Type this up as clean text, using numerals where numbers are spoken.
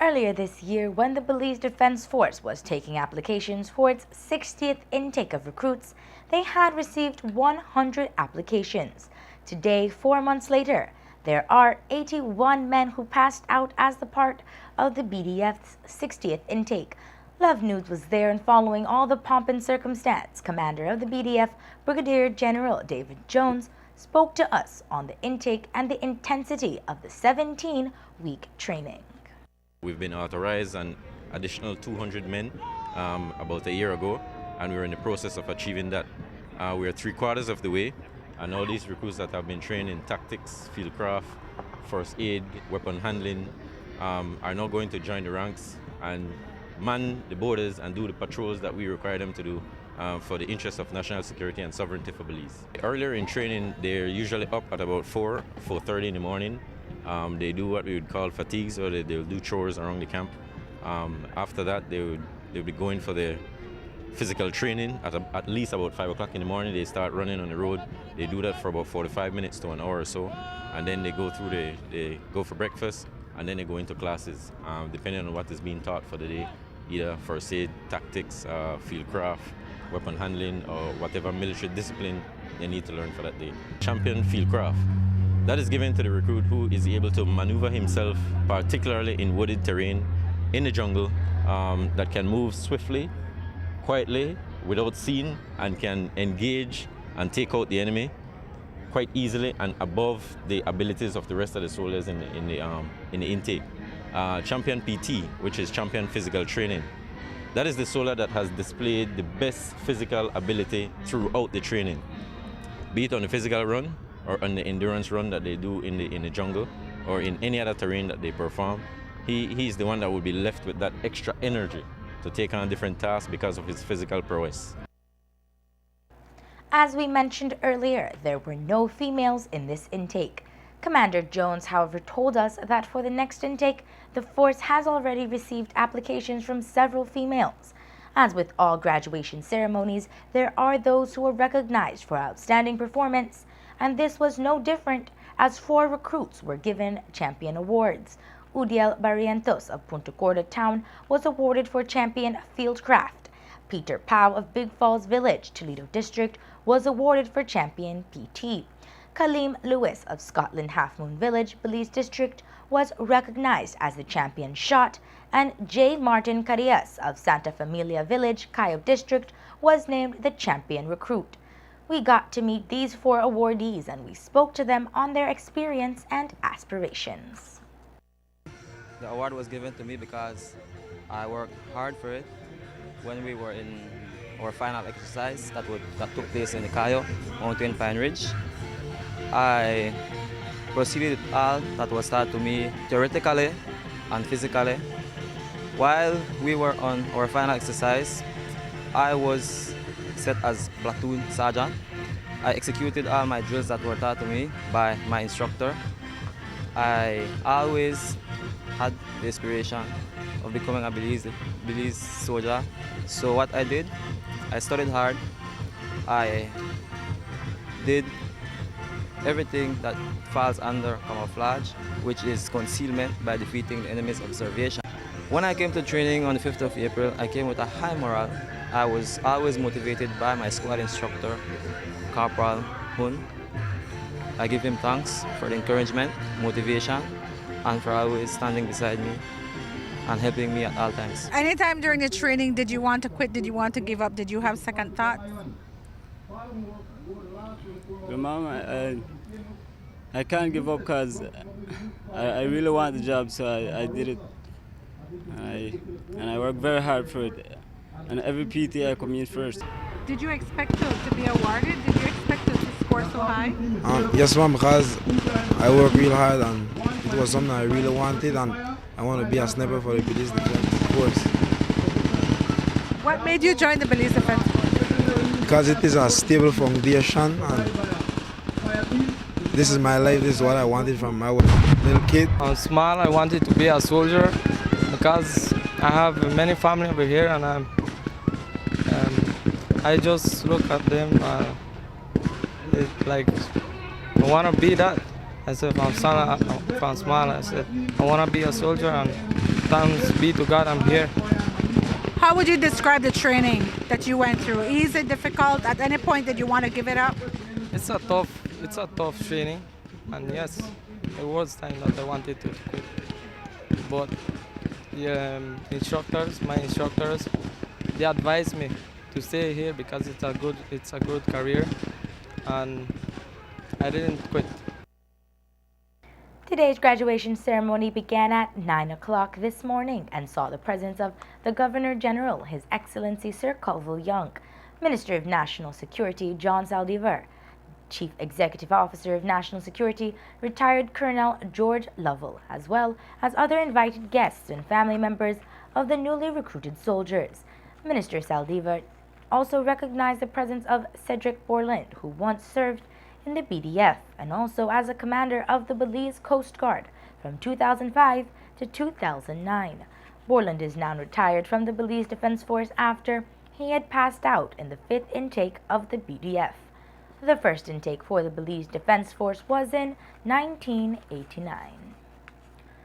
Earlier this year, when the Belize Defense Force was taking applications for its 60th intake of recruits, they had received 100 applications. Today, 4 months later, there are 81 men who passed out as the part of the BDF's 60th intake. Love News was there, and following all the pomp and circumstance, Commander of the BDF, Brigadier General David Jones, spoke to us on the intake and the intensity of the 17-week training. We've been authorized an additional 200 men about a year ago, and we're in the process of achieving that. We're 3/4 of the way, and all these recruits that have been trained in tactics, fieldcraft, first aid, weapon handling, are now going to join the ranks and man the borders and do the patrols that we require them to do for the interests of national security and sovereignty for Belize. Earlier in training, they're usually up at about 4:30 in the morning. They do what we would call fatigues, or they'll do chores around the camp. After that, they'll be going for their physical training at least about 5 o'clock in the morning. They start running on the road. They do that for about 45 minutes to an hour or so, and then they go through they go for breakfast, and then they go into classes, depending on what is being taught for the day, either first aid, tactics, fieldcraft, weapon handling, or whatever military discipline they need to learn for that day. Champion fieldcraft. That is given to the recruit who is able to maneuver himself, particularly in wooded terrain, in the jungle, that can move swiftly, quietly, without seeing, and can engage and take out the enemy quite easily and above the abilities of the rest of the soldiers in the intake. Champion PT, which is champion physical training. That is the soldier that has displayed the best physical ability throughout the training, be it on the physical run or on the endurance run that they do in the jungle or in any other terrain that they perform. He's the one that will be left with that extra energy to take on different tasks because of his physical prowess. As we mentioned earlier, there were no females in this intake. Commander Jones, however, told us that for the next intake, the force has already received applications from several females. As with all graduation ceremonies, there are those who are recognized for outstanding performance, and this was no different, as 4 recruits were given champion awards. Udiel Barrientos of Punta Gorda Town was awarded for champion fieldcraft. Peter Pau of Big Falls Village, Toledo District, was awarded for champion PT. Kaleem Lewis of Scotland Half Moon Village, Belize District, was recognized as the champion shot, and J. Martin Carias of Santa Familia Village, Cayo District, was named the champion recruit. We got to meet these 4 awardees, and we spoke to them on their experience and aspirations. The award was given to me because I worked hard for it. When we were in our final exercise that took place in the Cayo Mountain Pine Ridge, I proceeded with all that was taught to me theoretically and physically. While we were on our final exercise, I was set as platoon sergeant. I executed all my drills that were taught to me by my instructor. I always had the aspiration of becoming a Belize soldier. So what I did, I studied hard. I did everything that falls under camouflage, which is concealment by defeating the enemy's observation. When I came to training on the 5th of April, I came with a high morale. I was always motivated by my squad instructor, Corporal Hun. I give him thanks for the encouragement, motivation, and for always standing beside me and helping me at all times. Anytime during the training, did you want to quit? Did you want to give up? Did you have second thoughts? Mom, I can't give up because I really want the job, so I did it. And I worked very hard for it. And every PT I come in first. Did you expect to be awarded? Did you expect to score so high? Yes, ma'am, because I worked real hard and it was something I really wanted, and I want to be a sniper for the Belize Defense Force. What made you join the Belize Defense Force? Because it is a stable foundation, and this is my life. This is what I wanted from my little kid. I'm small. I wanted to be a soldier because I have many family over here, and I just look at them like I want to be that. I said, if I'm small, I said I want to be a soldier, and thanks be to God, I'm here. How would you describe the training that you went through? Easy, difficult? At any point did you want to give it up? It's a tough training, and yes, there was time that I wanted to quit. But the my instructors, they advised me to stay here because it's a good career, and I didn't quit. Today's graduation ceremony began at 9 o'clock this morning and saw the presence of the Governor General, His Excellency Sir Colville Young, Minister of National Security John Saldivar, Chief Executive Officer of National Security, retired Colonel George Lovell, as well as other invited guests and family members of the newly recruited soldiers. Minister Saldivar also recognized the presence of Cedric Borland, who once served in the BDF and also as a commander of the Belize Coast Guard from 2005 to 2009. Borland is now retired from the Belize Defense Force after he had passed out in the 5th intake of the BDF. The first intake for the Belize Defense Force was in 1989.